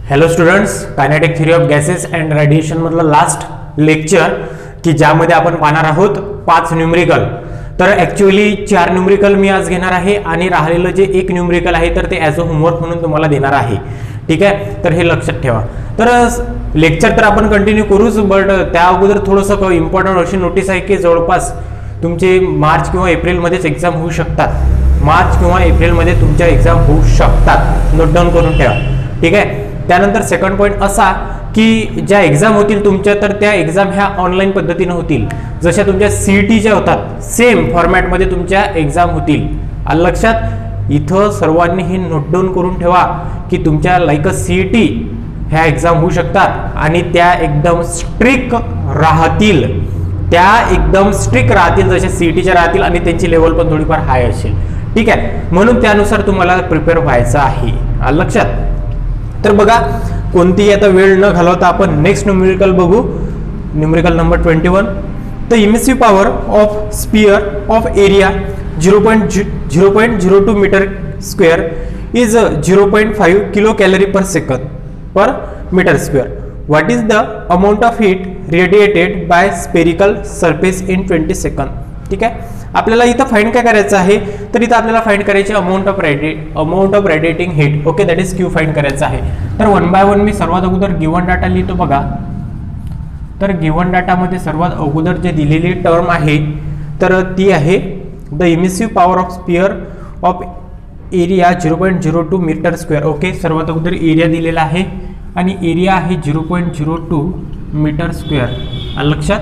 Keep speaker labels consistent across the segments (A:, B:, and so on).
A: Hello students, kinetic theory of gases and radiation मधलं last lecture की ज्यामध्ये आपण पाहणार आहोत 5 न्यूमेरिकल. तर ऍक्च्युअली 4 न्यूमेरिकल मी आज घेणार आहे आणि राहिलेलं जे एक न्यूमेरिकल आहे तर ते ॲज अ होमवर्क म्हणून तुम्हाला देणार आहे. ठीक आहे, तर हे लक्षात ठेवा. तर लेक्चर तर आपण कंटिन्यू करूच, बट त्या अगोदर थोडंसं इम्पॉर्टंट अशी नोटीस आहे की जवळपास तुमचे मार्च किंवा एप्रिलमध्येच एक्झाम होऊ शकतात. मार्च किंवा एप्रिलमध्ये तुमच्या एक्झाम होऊ शकतात, नोट डाऊन करून ठेवा. ठीक आहे. त्यानंतर सेकंड पॉईंट असा की ज्या एक्झाम होतील तुमच्या, तर त्या एक्झाम ह्या ऑनलाईन पद्धतीने होतील. जशा तुमच्या CET च्या होतात सेम फॉर्मॅटमध्ये तुमच्या एक्झाम होतील. आलं लक्षात? इथं सर्वांनी हे नोट डाऊन करून ठेवा की तुमच्या लाईक CET ह्या एक्झाम होऊ शकतात आणि त्या एकदम स्ट्रिक्ट राहतील. त्या एकदम स्ट्रिक्ट राहतील जशा CET च्या राहतील आणि त्यांची लेवल पण थोडीफार हाय असेल. ठीक आहे, म्हणून त्यानुसार तुम्हाला प्रिपेअर व्हायचं आहे. आलं लक्षात? तर बघा, कोणतीही आता वेळ न घालवता आपण नेक्स्ट न्यूमेरिकल बघू. Numerical number 21. The emissive power of sphere of area 0.02 metre square is 0.5 kilo calorie per second per metre square. What is the amount of heat radiated by spherical surface in 20 second. ठीक आहे, आपल्याला इथं find काय करायचं आहे, तर इथं आपल्याला फाइंड करायचे amount of radiating heat. Okay, that is Q find करायचं आहे. तर 1 बाय 1 मी सर्वात अगोदर गिवन डाटा लिहितो. बघा, तर गिवन डाटामध्ये सर्वात अगोदर जे दिलेली टर्म आहे तर ती आहे the emissive power of sphere of area 0.02 metre square. Okay, सर्वात अगोदर एरिया दिलेला आहे आणि एरिया आहे 0.02 मीटर स्क्वेअर. आलं लक्षात?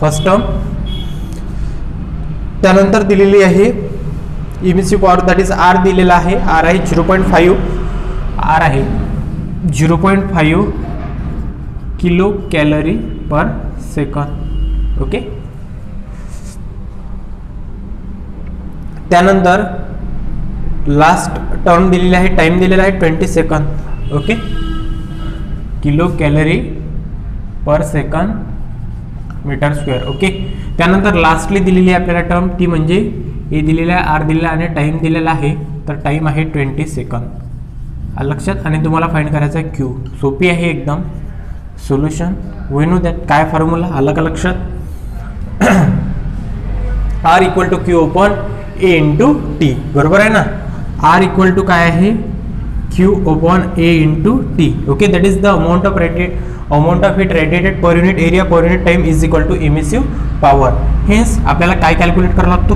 A: First term. त्यानंतर दिलेली आहे emissive power, that is R दिलेला आहे. आर आहे 0.5. आर आहे 0.5 kilo calorie per second. Okay, त्यानंतर लास्ट टर्म दिलेली आहे, टाइम दिलेला आहे 20 second. Okay, kilo calorie per second metre square. Okay, त्यानंतर लास्टली दिलेली आहे आपल्याला टर्म, ती म्हणजे ए दिलेला आहे, आर दिलेला आणि टाइम दिलेला आहे. तर टाइम आहे 20 सेकंद. आलं लक्षात? आणि तुम्हाला फाइंड करायचा आहे क्यू. सोपी आहे एकदम. Solution we know that. काय फॉर्म्युला आलं का लक्षात? R equal to Q upon A into T. बरोबर आहे ना? आर इक्वल टू काय आहे? Q upon A into T. Okay, that is the amount of heat radiated per unit area per unit time is equal to emissive power. Hence आपल्याला काय calculate करावं लागतो?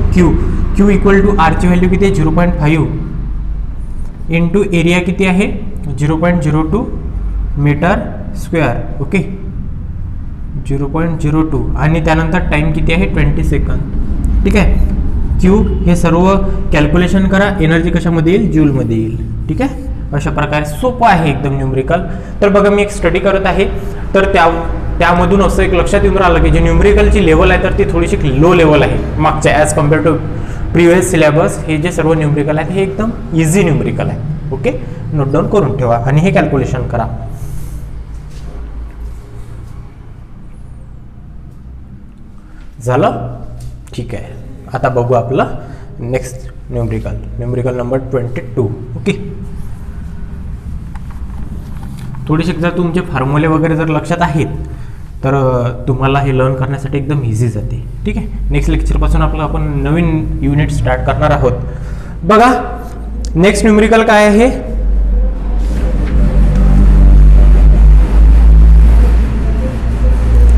A: Q equal to R ची value किती आहे? 0.5 into area किती आहे? 0.02 metre square. Okay, 0.02 आणि त्यानंतर टाइम किती आहे? 20 सेकंद. ठीक आहे, क्यू हे सर्व कॅल्क्युलेशन करा. एनर्जी कशामध्ये येईल? जूलमध्ये येईल. ठीक आहे, अशा प्रकारे सोपं आहे एकदम न्यूमेरिकल. तर बघा, मी एक स्टडी करत आहे, तर त्यामधून असं एक लक्षात येऊन राहिलं की जे न्यूमेरिकलची लेवल आहे तर ती थोडीशी लो लेवल आहे मागच्या as compare to previous syllabus. हे जे सर्व न्यूमेरिकल आहेत हे एकदम इझी न्यूमेरिकल आहे. ओके, नोट डाऊन करून ठेवा आणि हे कॅल्क्युलेशन करा. झालं? ठीक आहे, आता बघू आपलं नेक्स्ट न्यूमेरिकल नंबर 22. ओके, थोडेसे जर तुमचे फॉर्म्युले वगैरे जर लक्षात आहेत तर तुम्हाला हे लर्न करण्यासाठी एकदम इझी जाते. ठीक आहे, नेक्स्ट लेक्चरपासून आपण नवीन युनिट स्टार्ट करणार आहोत. बघा, नेक्स्ट न्यूमेरिकल काय आहे?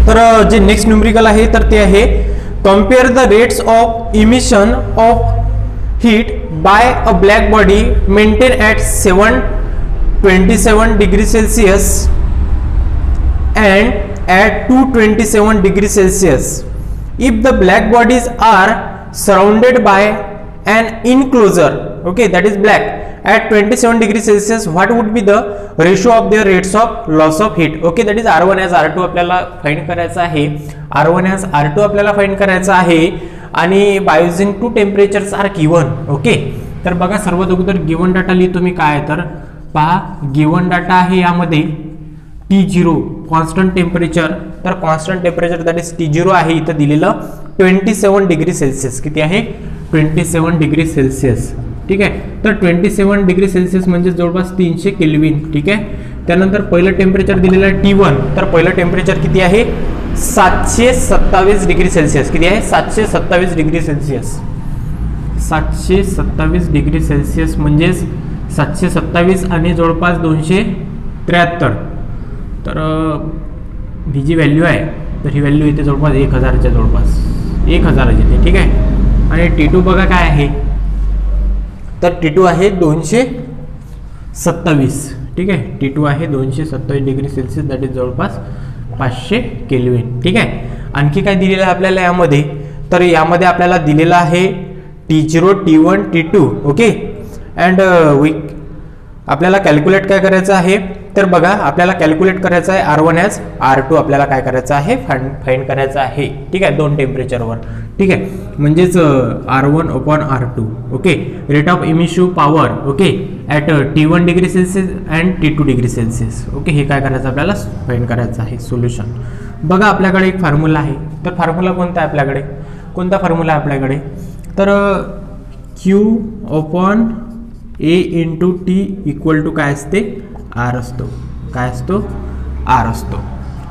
A: तर जे नेक्स्ट न्यूमेरिकल आहे तर ते आहे compare the rates of emission of heat bye a black body maintain at 727 degree Celsius and at 227 degree Celsius. If the black bodies are surrounded by an enclosure, okay, that is black, at 27 degree Celsius, what would be the ratio of their rates of loss of heat? Okay, that is R1 as R2 आपल्याला find करायचं आहे. R1 as R2 आपल्याला find करायचं आहे आणि by using two temperatures are given. Okay, तर बघा, सर्वात अगोदर गिवन डाटा लिहितो मी. काय तर पहा, गिवन डाटा आहे यामध्ये T0 कॉन्स्टंट टेम्परेचर. तर constant temperature that is T0 आहे इथं दिलेलं 27 डिग्री सेल्सिअस. किती आहे? 27 डिग्री सेल्सिअस. ठीक आहे, तर 27 डिग्री सेल्सिअस म्हणजे जवळपास 300 केल्विन. ठीक आहे, त्यानंतर पहिलं टेम्परेचर दिलेलं आहे T1, तर पहिलं टेम्परेचर किती आहे 727 डिग्री सेल्सिअस. किती आहे 727 डिग्री सेल्सिअस. 727 डिग्री सेल्सिअस म्हणजेच 727 आणि जवळपास 273. तर ही जी व्हॅल्यू आहे तर ही व्हॅल्यू येते जवळपास 1000च्या जवळपास 1000 येते. ठीक आहे. आणि T2 बघा काय आहे, तर T2 आहे 227. ठीक आहे. T2 आहे 227 डिग्री सेल्सिअस, दॅट इज जवळपास 500 केल्विन. ठीक आहे. आणखी काय दिलेलं आहे आपल्याला यामध्ये, तर यामध्ये आपल्याला दिलेलं आहे T0, T1, T2. Okay. And आपल्याला कॅल्क्युलेट काय करायचं आहे, तर बघा आपल्याला कॅल्क्युलेट करायचं आहे R1 ॲज R2 आपल्याला काय करायचं आहे फाइंड करायचं आहे. ठीक आहे. 2 टेम्परेचरवर. ठीक आहे. म्हणजेच R1 upon R2. Okay. Rate of emissive power okay at T1 degree Celsius and T2 degree Celsius. Okay. हे काय करायचं आपल्याला फाइंड करायचं आहे सोल्युशन. बघा आपल्याकडे एक फॉर्म्युला आहे, तर फॉर्म्युला कोणता आहे आपल्याकडे, कोणता फॉर्म्युला आहे आपल्याकडे, तर Q upon A into T equal to काय असते R असतो. काय असतो R असतो.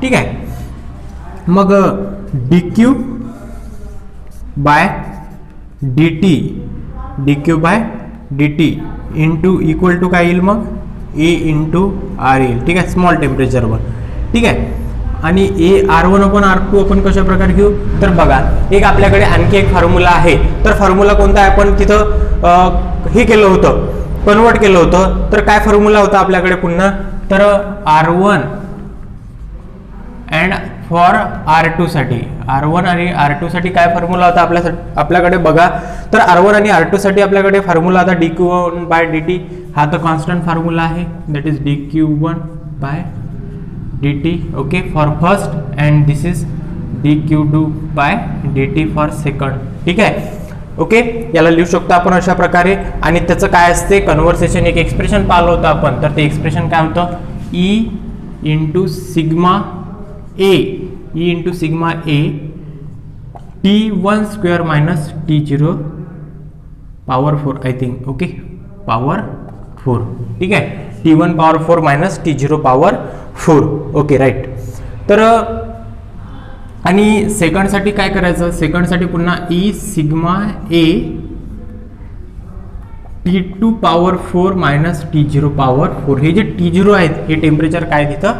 A: ठीक आहे. मग dq by dt into equal to काय येईल मग A इंटू R येईल. ठीक आहे. स्मॉल टेम्परेचरवर. ठीक आहे. आणि R1 अपॉन R2 आपण कशा प्रकारे घेऊ, तर बघा एक आपल्याकडे आणखी एक फॉर्म्युला आहे, तर फॉर्म्युला कोणता आहे, आपण तिथं हे केलं होतं कन्वर्ट केलं होतं, तर काय फॉर्म्युला होता आपल्याकडे पुन्हा, तर R1 अँड फॉर R2 साठी, R1 आणि R2 साठी काय फॉर्म्युला होता आपल्याकडे बघा, तर R1 आणि R2 साठी आपल्याकडे फॉर्म्युला होता dq1 बाय dt. हा तर कॉन्स्टंट फॉर्म्युला आहे, that is dq1 by dt. Okay. For first and this is dq2 by dt for second. ठीक आहे. ओके. याला लिहू शकतो आपण अशा प्रकारे. आणि त्याचं काय असते कन्व्हर्सेशन, एक एक्सप्रेशन पाहिलं होतं आपण, तर ते एक्सप्रेशन काय होतं E into sigma A T1 square minus T0 power 4 I think. Okay. Power 4. ठीक आहे. T1 power 4 minus T0 power 4. Okay. Right. तर आणि सेकंडसाठी काय करायचं, सेकंडसाठी पुन्हा E sigma A T2 power 4 minus T0 power 4. हे जे T0 आहेत हे टेम्परेचर काय तिथं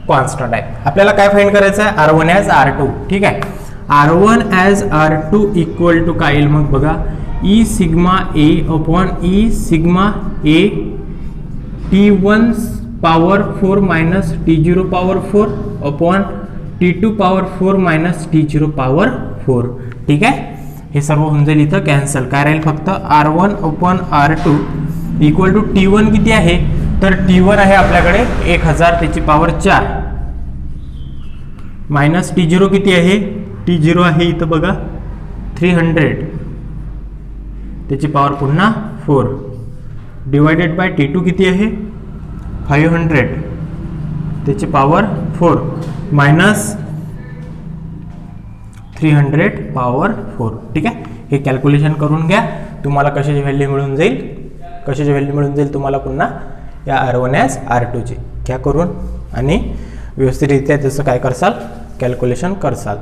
A: कॉन्स्टंट आहे. आपल्याला काय फाइंड करायचं आहे R1 ॲज R2. ठीक आहे. R1 as R2 equal to काय येईल मग बघा E sigma A upon E sigma A T1 power 4 minus T0 power 4 upon T2 power 4 minus T0 power 4. ठीक आहे. हे सर्व होऊन जाईल इथं कॅन्सल. काय राहील फक्त R1 upon R2 equal to T1 किती आहे, तर T1 आहे आपल्याकडे 1000 त्याची पॉवर 4 मायनस T0 किती आहे, T0 आहे इथं बघा 300 त्याची पॉवर पुन्हा 4 डिवायडेड बाय T2 किती आहे 500 त्याची पॉवर 4 मायनस 300 पॉवर 4. ठीक आहे. हे कॅल्क्युलेशन करून घ्या, तुम्हाला कशाची व्हॅल्यू मिळून जाईल, तुम्हाला पुन्हा या R1 ॲज R2 ची घ्या करून आणि व्यवस्थितरित्या त्याचं काय करसाल कॅल्क्युलेशन करसाल.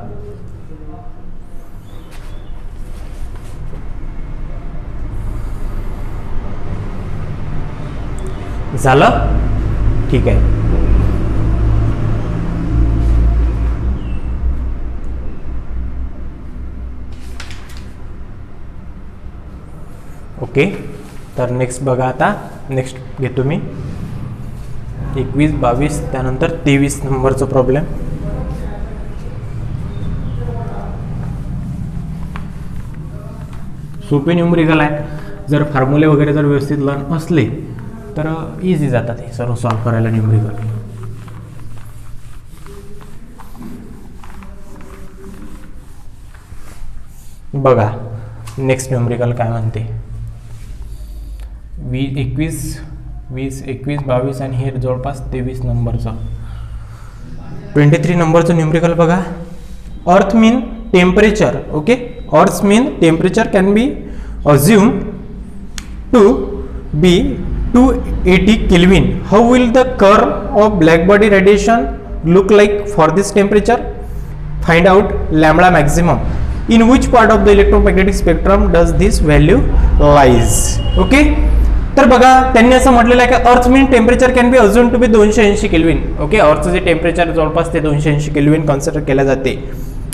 A: झालं. ठीक आहे. ओके. तर नेक्स्ट बघा, आता नेक्स्ट घेतो मी 21, 22 त्यानंतर 23 नंबरचा प्रॉब्लेम. सोपे न्यूमरिकल आहे. जर फॉर्म्युले वगैरे जर व्यवस्थित लर्न असले तर इझी जातात हे सर्व सॉल्व करायला न्यूमरिकल. बघा नेक्स्ट न्यूमरिकल काय म्हणते. 21, 22 आणि हे जवळपास 23 नंबरचं 23 नंबरचं न्यूमरिकल बघा. अर्थ mean temperature. Okay. Earth mean temperature can be assume to be 280 Kelvin. How will the curve of black body radiation look like for this temperature? Find out lambda maximum. In which part of the electromagnetic spectrum does this value lies? Okay, तर बघा त्यांनी असं म्हटलेलं आहे की earth mean temperature can be assume to be 280 Kelvin. Okay, अर्थचं जे temperature जवळपास ते 280 केल्विन कन्सिडर केल्या जाते.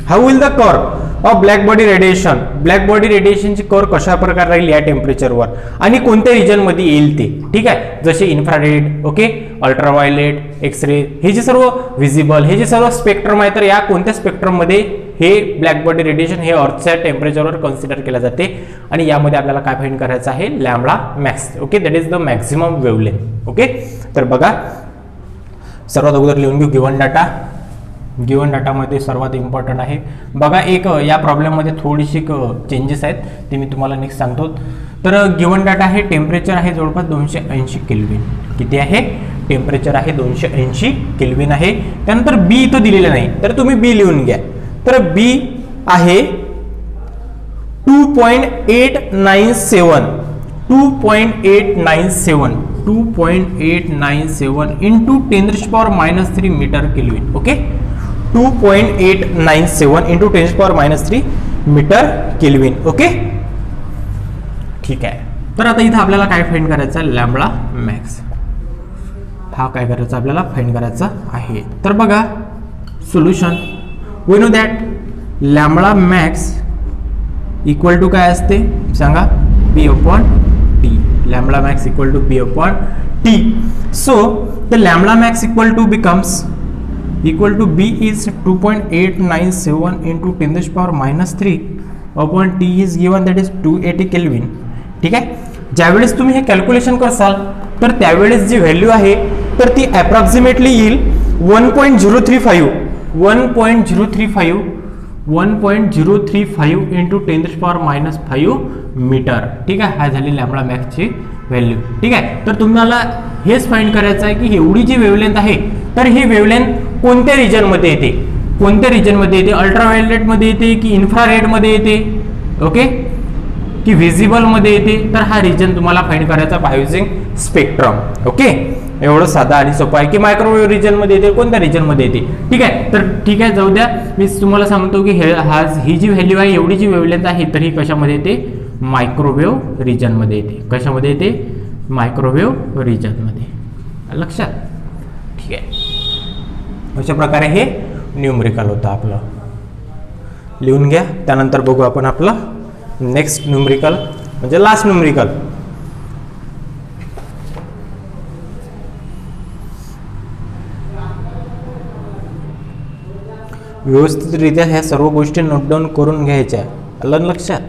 A: How will the curve of black body radiation, black body रेडिएशनची कर्व कशा प्रकारे राहील या टेम्परेचरवर आणि कोणत्या रिजन मध्ये येईल ते. ठीक आहे, जसे इन्फ्रारेड, ओके, अल्ट्राव्हायोलेट, एक्सरे, हे जे सर्व व्हिजिबल, हे जे सर्व स्पेक्ट्रम आहे, तर या कोणत्या स्पेक्ट्रम मध्ये हे ब्लॅक बॉडी रेडिएशन हे अर्थच्या टेम्परेचरवर कन्सिडर केलं जाते आणि यामध्ये आपल्याला काय फाइंड करायचं आहे, lambda max. Okay, that is the maximum wavelength. Okay, तर बघा सर्वात अगोदर लिहून घेऊ गिवन डाटा. गिवन डाटामध्ये सर्वात इम्पॉर्टंट आहे बघा, एक या प्रॉब्लेममध्ये थोडीशी चेंजेस आहेत ते मी तुम्हाला नेक्स्ट सांगतो. तर गिवन डाटा आहे, टेम्परेचर आहे जवळपास 280 केल्विन. किती आहे, टेम्परेचर आहे 280 केल्विन आहे. त्यानंतर बी इथं दिलेलं नाही, तर तुम्ही बी लिहून घ्या. तर बी आहे 2.897 into 10⁻³ metre kelvin. Okay, 2.897 into 10⁻³ metre kelvin. Okay, ठीक आहे. तर आता इथं आपल्याला काय फाइंड करायचं आहे, लॅम्बडा मॅक्स. हा काय करायचा आपल्याला फाइंड करायचा आहे. तर बघा solution, we know that lambda max equal to काय असते सांगा, B/T. Lambda max equal to B/T. So the lambda max equal to becomes equal to B is 2.897 into 10⁻³ upon T is given, that is 280 Kelvin. ठीक आहे, ज्यावेळेस तुम्ही हे calculation करसाल तर त्यावेळेस जी व्हॅल्यू आहे तर ती अप्रॉक्सिमेटली येईल 1.035 into 10⁻⁵ मीटर. ठीक आहे, हा झाली लॅम्बडा मॅक्सची व्हॅल्यू. ठीक आहे, तर तुम्हाला हेच फाइंड करायचं आहे की एवढी जी वेव्हलेंथ आहे तर ही वेव्हलेंथ कोणत्या रिजन मध्ये येते, कोणत्या रिजन मध्ये येते, अल्ट्राव्हायोलेट मध्ये येते की इन्फ्रारेड मध्ये येते, ओके, की व्हिजिबल मध्ये येते. तर हा रिजन तुम्हाला फाइंड करायचा बाय युजिंग स्पेक्ट्रम. ओके, एवढं साधा आणि सोपं आहे की मायक्रोवेव्ह रिजन मध्ये येते, कोणत्या रिजन मध्ये येते. ठीक आहे, तर ठीक आहे, जाऊ द्या. मी तुम्हाला सांगतो की ही जी व्हॅल्यू आहे, एवढी जी वेव्हलेंथ आहे तर ही कशामध्ये येते, मायक्रोवेव्ह रिजन मध्ये येते. कशामध्ये येते, मायक्रोवेव्ह रिजन मध्ये. लक्षात, ठीक आहे. अशा प्रकारे हे न्यूमरिकल होतं आपलं, लिहून घ्या. त्यानंतर बघू आपण आपलं नेक्स्ट न्यूमरिकल म्हणजे लास्ट न्यूमरिकल. व्यवस्थितरित्या ह्या सर्व गोष्टी नोट डाऊन करून घ्यायच्या. आलं लक्षात.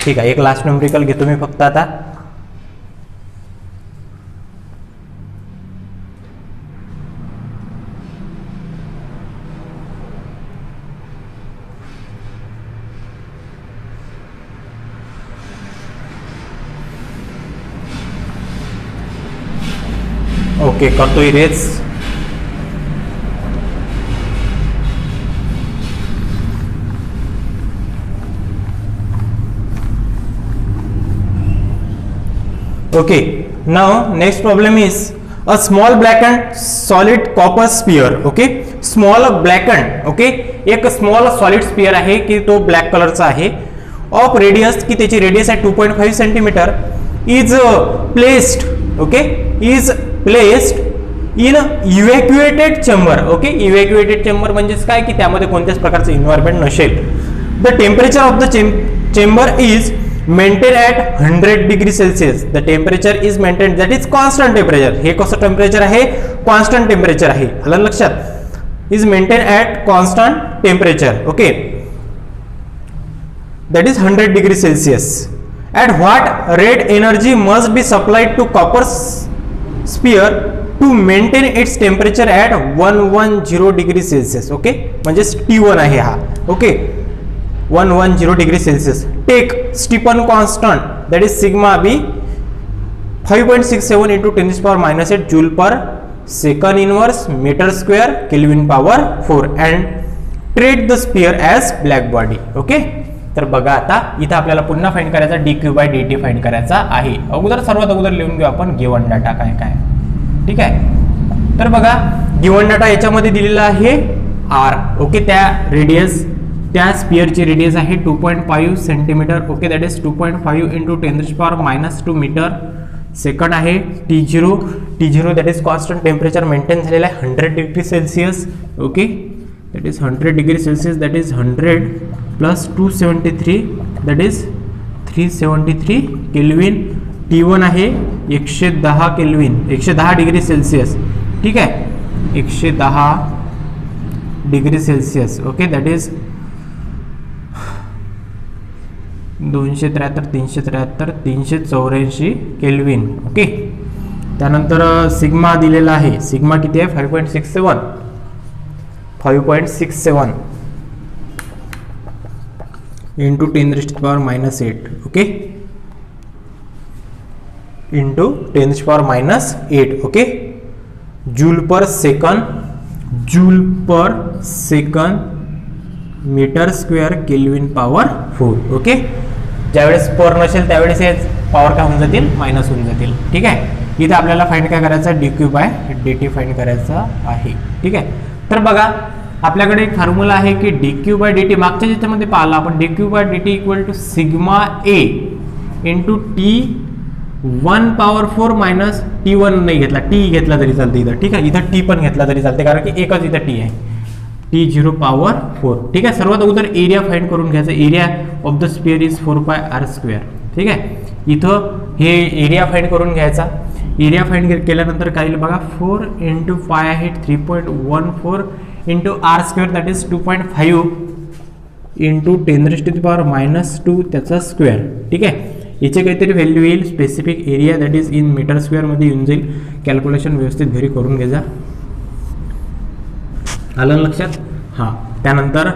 A: ठीक आहे, एक लास्ट न्यूमरिकल घेतो मी फक्त आता. ओके, करतो erase. Okay, now next problem is a small blackened solid copper sphere. Okay, small blackened, okay, एक small solid sphere आहे की तो ब्लॅक कलरचा आहे. ऑफ रेडियस, की त्याची रेडियस आहे 2.5 centimetre. Is placed, okay, is placed in evacuated chamber. Okay, evacuated chamber म्हणजेच काय की त्यामध्ये कोणत्याच प्रकारचं एन्व्हायरमेंट नसेल. The temperature of the chamber is maintain at 100 degree Celsius. The temperature is maintained, that is constant temperature. हे कसं temperature आहे, कॉन्स्टंट टेम्परेचर आहे. आलं लक्षात, is maintained at constant temperature. Okay, that is 100 degree Celsius. At what rate energy must be supplied to copper sphere to maintain its temperature at 110 degree Celsius. Okay, म्हणजे T1 आहे हा. Okay, 110 degree Celsius. Take Stephan constant, that is sigma b 5.67 into 10⁻⁸ joule per second inverse meter square Kelvin power 4, and treat the sphere as black body. Okay, तर बघा आता इथं आपल्याला पुन्हा find करायचा dq/dt फाइंड करायचा आहे. सर्वात अगोदर लिहून घेऊ आपण गिवन डाटा काय काय. ठीक आहे, तर बघा गिवन डाटा याच्यामध्ये दिलेला आहे r. ओके, त्या स्पियरची रेडियस आहे 2.5 centimetre. Okay, that is 2.5 into 10⁻² metre second आहे. T0 that is constant temperature maintain झालेला आहे 100 degree Celsius. Okay, that is 100 degree Celsius, that is 100 plus 273 that is 373 kelvin. T1 आहे 110 kelvin, 110 degree Celsius. ठीक आहे, 110 degree Celsius. Okay, that is 273 373 384 kelvin. Okay, त्यानंतर sigma दिलेला आहे. Sigma किती आहे 5.67 into 10⁻⁸. Okay, into 10⁻⁸. Okay, joule per second metre square kelvin power 4. Okay, ज्यावेळेस पर नसेल त्यावेळेस हे पॉवर काय होऊन जातील, मायनस होऊन जातील. ठीक आहे, इथे आपल्याला फाइंड काय करायचं dq/dt फाइंड करायचा आहे. ठीक आहे, तर बघा आपल्याकडे एक फॉर्म्युला आहे की dq/dt मागच्या ज्याच्यामध्ये पाहिला आपण dq/dt equal to sigma a into T1 power 4 minus T1 नाही घेतला, T घेतला तरी चालते इथं. ठीक आहे, इथं T पण घेतला तरी चालते कारण की एकच इथं T आहे, T0 पॉवर 4. ठीक आहे, सर्वात अगोदर एरिया फाइंड करून घ्यायचा. Area of the sphere is 4πr². ठीक आहे, इथं हे एरिया फाइंड करून घ्यायचा. एरिया फाइंड केल्यानंतर काय येईल बघा 4 इंटू पाय आहे 3.14 into r² that is 2.5 into 10⁻⁻² त्याचा स्क्वेअर. ठीक आहे, याचे काहीतरी व्हॅल्यू येईल specific area that is in metre स्क्वेअरमध्ये येऊन जाईल. कॅल्क्युलेशन व्यवस्थित घरी करून घ्यायचा. आलं लक्षात? हां, त्यानंतर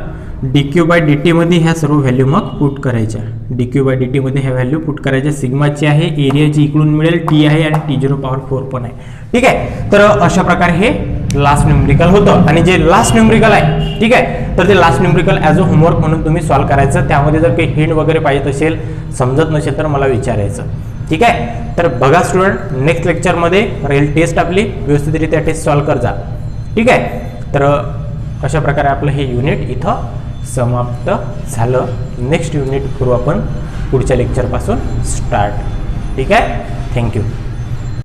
A: dq/dt मध्ये ह्या सर्व व्हॅल्यू मग पुट करायच्या. dq/dt मध्ये ह्या व्हॅल्यू पुट करायच्या. सिग्माची आहे, एरियाची इकडून मिळेल, T आहे आणि T0 पॉवर 4 पण आहे. ठीक आहे, तर अशा प्रकारे हे लास्ट न्यूमरिकल होतं. आणि जे लास्ट न्यूमरिकल आहे, ठीक आहे, तर ते last numerical as a homework म्हणून तुम्ही सॉल्व्ह करायचं. त्यामध्ये जर काही हिंट वगैरे पाहिजे असेल, समजत नसेल तर मला विचारायचं. ठीक आहे, तर बघा स्टुडंट, नेक्स्ट लेक्चरमध्ये राहील टेस्ट आपली, व्यवस्थितरित्या टेस्ट सॉल्व्ह कर जा. ठीक आहे, तर अशा प्रकारे आपलं हे युनिट इथं समाप्त झालं. नेक्स्ट युनिट करू आपण पुढच्या लेक्चरपासून स्टार्ट. ठीक आहे, थँक्यू.